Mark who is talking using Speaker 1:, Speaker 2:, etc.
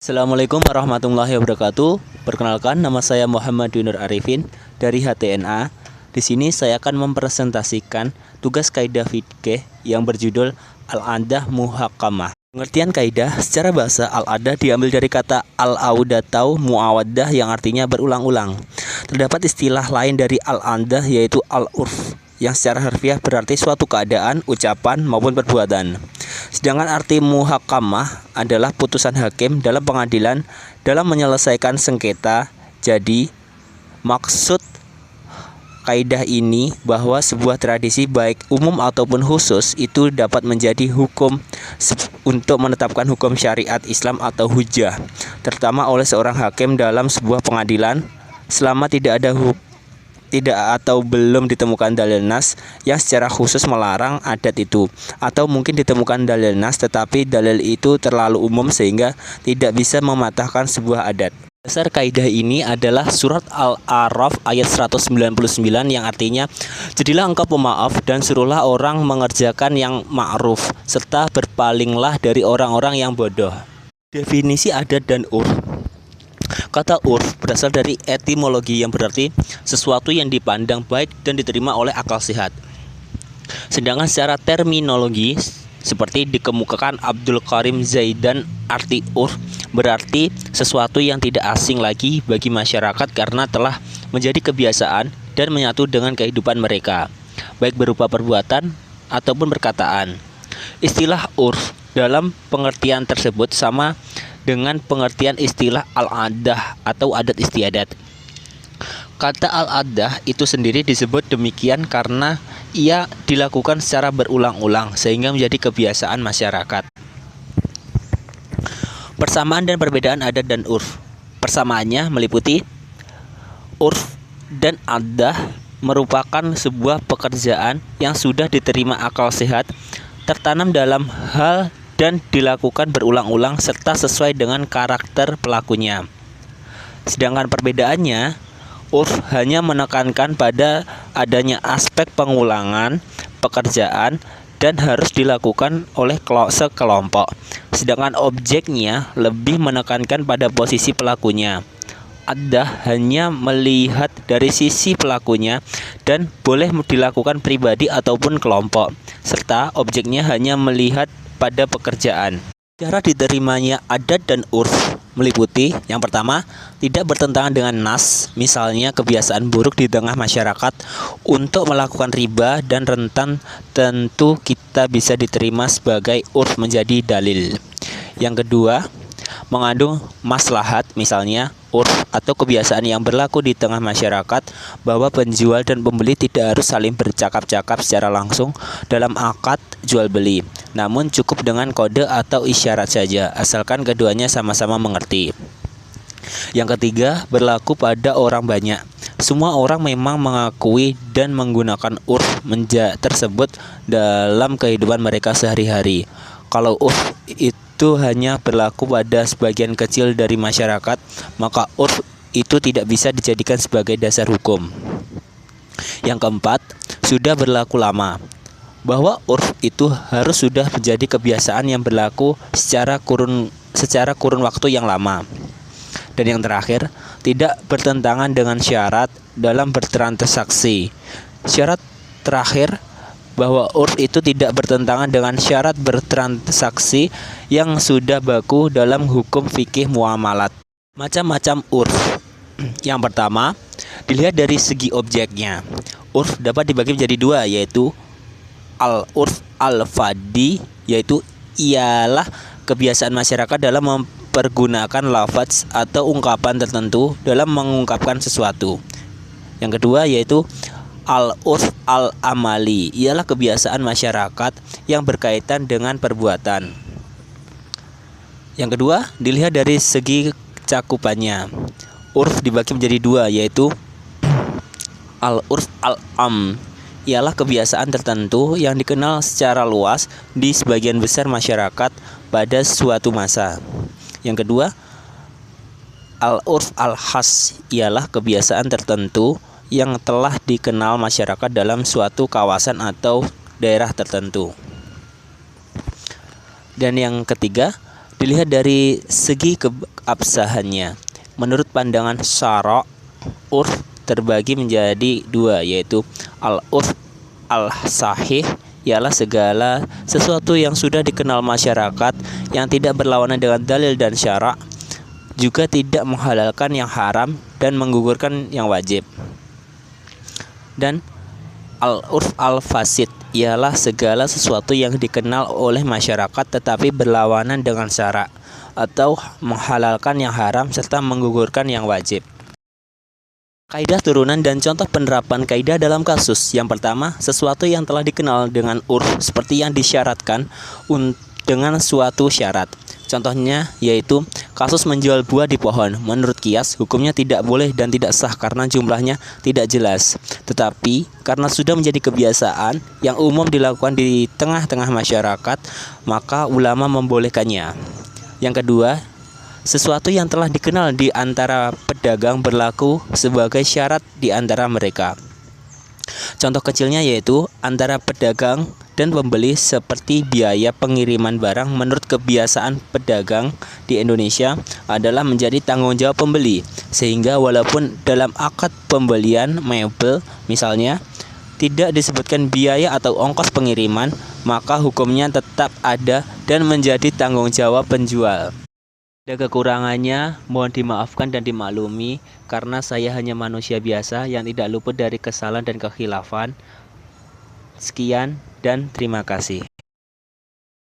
Speaker 1: Assalamualaikum warahmatullahi wabarakatuh. Perkenalkan, nama saya Muhammad Yunur Arifin dari HTNA. Di sini saya akan mempresentasikan tugas kaidah fikih yang berjudul Al-Adah Muhakkamah. Pengertian kaidah secara bahasa al-adah diambil dari kata al-audatau muawaddah yang artinya berulang-ulang. Terdapat istilah lain dari al-adah yaitu al-urf yang secara harfiah berarti suatu keadaan, ucapan maupun perbuatan. Sedangkan arti muhakkamah adalah putusan hakim dalam pengadilan dalam menyelesaikan sengketa. Jadi, maksud kaidah ini bahwa sebuah tradisi baik umum ataupun khusus itu dapat menjadi hukum untuk menetapkan hukum syariat Islam atau hujjah, terutama oleh seorang hakim dalam sebuah pengadilan selama tidak atau belum ditemukan dalil nas yang secara khusus melarang adat itu, atau mungkin ditemukan dalil nas tetapi dalil itu terlalu umum sehingga tidak bisa mematahkan sebuah adat. Dasar kaidah ini adalah surat Al-A'raf ayat 199 yang artinya, jadilah engkau pemaaf dan suruhlah orang mengerjakan yang ma'ruf serta berpalinglah dari orang-orang yang bodoh. Definisi adat dan urf. Kata urf berasal dari etimologi yang berarti sesuatu yang dipandang baik dan diterima oleh akal sehat. Sedangkan secara terminologi seperti dikemukakan Abdul Karim Zaidan, arti urf berarti sesuatu yang tidak asing lagi bagi masyarakat karena telah menjadi kebiasaan dan menyatu dengan kehidupan mereka, baik berupa perbuatan ataupun perkataan. Istilah urf dalam pengertian tersebut sama dengan pengertian istilah al-adah atau adat istiadat. Kata al-adah itu sendiri disebut demikian karena ia dilakukan secara berulang-ulang sehingga menjadi kebiasaan masyarakat. Persamaan dan perbedaan adat dan urf. Persamaannya meliputi urf dan adah merupakan sebuah pekerjaan yang sudah diterima akal sehat, tertanam dalam hal dan dilakukan berulang-ulang serta sesuai dengan karakter pelakunya. Sedangkan perbedaannya, urf hanya menekankan pada adanya aspek pengulangan pekerjaan dan harus dilakukan oleh sekelompok. Sedangkan objeknya lebih menekankan pada posisi pelakunya. Adah hanya melihat dari sisi pelakunya dan boleh dilakukan pribadi ataupun kelompok, serta objeknya hanya melihat pada pekerjaan. Cara diterimanya adat dan urf meliputi yang pertama, tidak bertentangan dengan nas, misalnya kebiasaan buruk di tengah masyarakat untuk melakukan riba dan rentan, tentu kita bisa diterima sebagai urf menjadi dalil. Yang kedua, mengandung maslahat, misalnya urf atau kebiasaan yang berlaku di tengah masyarakat bahwa penjual dan pembeli tidak harus saling bercakap-cakap secara langsung dalam akad jual beli, namun cukup dengan kode atau isyarat saja, asalkan keduanya sama-sama mengerti. Yang ketiga, berlaku pada orang banyak. Semua orang memang mengakui dan menggunakan urf tersebut dalam kehidupan mereka sehari-hari. Kalau urf itu hanya berlaku pada sebagian kecil dari masyarakat, maka urf itu tidak bisa dijadikan sebagai dasar hukum. Yang keempat, sudah berlaku lama. Bahwa urf itu harus sudah menjadi kebiasaan yang berlaku secara kurun waktu yang lama. Dan yang terakhir, tidak bertentangan dengan syarat dalam bertransaksi. Syarat terakhir bahwa urf itu tidak bertentangan dengan syarat bertransaksi yang sudah baku dalam hukum fikih muamalat. Macam-macam urf. Yang pertama, dilihat dari segi objeknya. Urf dapat dibagi menjadi dua, yaitu al-urf al-fadi, yaitu ialah kebiasaan masyarakat dalam mempergunakan lafaz atau ungkapan tertentu dalam mengungkapkan sesuatu. Yang kedua yaitu al-urf al-amali, ialah kebiasaan masyarakat yang berkaitan dengan perbuatan. Yang kedua, dilihat dari segi cakupannya. Urf dibagi menjadi dua, yaitu al-urf al-am, ialah kebiasaan tertentu yang dikenal secara luas di sebagian besar masyarakat pada suatu masa. Yang kedua, al-urf al-khas, ialah kebiasaan tertentu yang telah dikenal masyarakat dalam suatu kawasan atau daerah tertentu. Dan yang ketiga, Dilihat dari segi keabsahannya, menurut pandangan syara', urf terbagi menjadi dua, yaitu al-urf al-sahih, ialah segala sesuatu yang sudah dikenal masyarakat yang tidak berlawanan dengan dalil dan syara', juga tidak menghalalkan yang haram dan menggugurkan yang wajib. Dan al-urf al-fasid ialah segala sesuatu yang dikenal oleh masyarakat tetapi berlawanan dengan syara' atau menghalalkan yang haram serta menggugurkan yang wajib. Kaidah turunan dan contoh penerapan kaidah dalam kasus. Yang pertama, sesuatu yang telah dikenal dengan urf seperti yang disyaratkan dengan suatu syarat. Contohnya yaitu kasus menjual buah di pohon. Menurut kias, hukumnya tidak boleh dan tidak sah karena jumlahnya tidak jelas. Tetapi karena sudah menjadi kebiasaan yang umum dilakukan di tengah-tengah masyarakat, maka ulama membolehkannya. Yang kedua, sesuatu yang telah dikenal di antara pedagang berlaku sebagai syarat di antara mereka. Contoh kecilnya yaitu antara pedagang dan pembeli seperti biaya pengiriman barang menurut kebiasaan pedagang di Indonesia adalah menjadi tanggung jawab pembeli. Sehingga walaupun dalam akad pembelian mebel misalnya tidak disebutkan biaya atau ongkos pengiriman, maka hukumnya tetap ada dan menjadi tanggung jawab penjual. Ada kekurangannya, mohon dimaafkan dan dimaklumi karena saya hanya manusia biasa yang tidak luput dari kesalahan dan kekhilafan. Sekian dan terima kasih.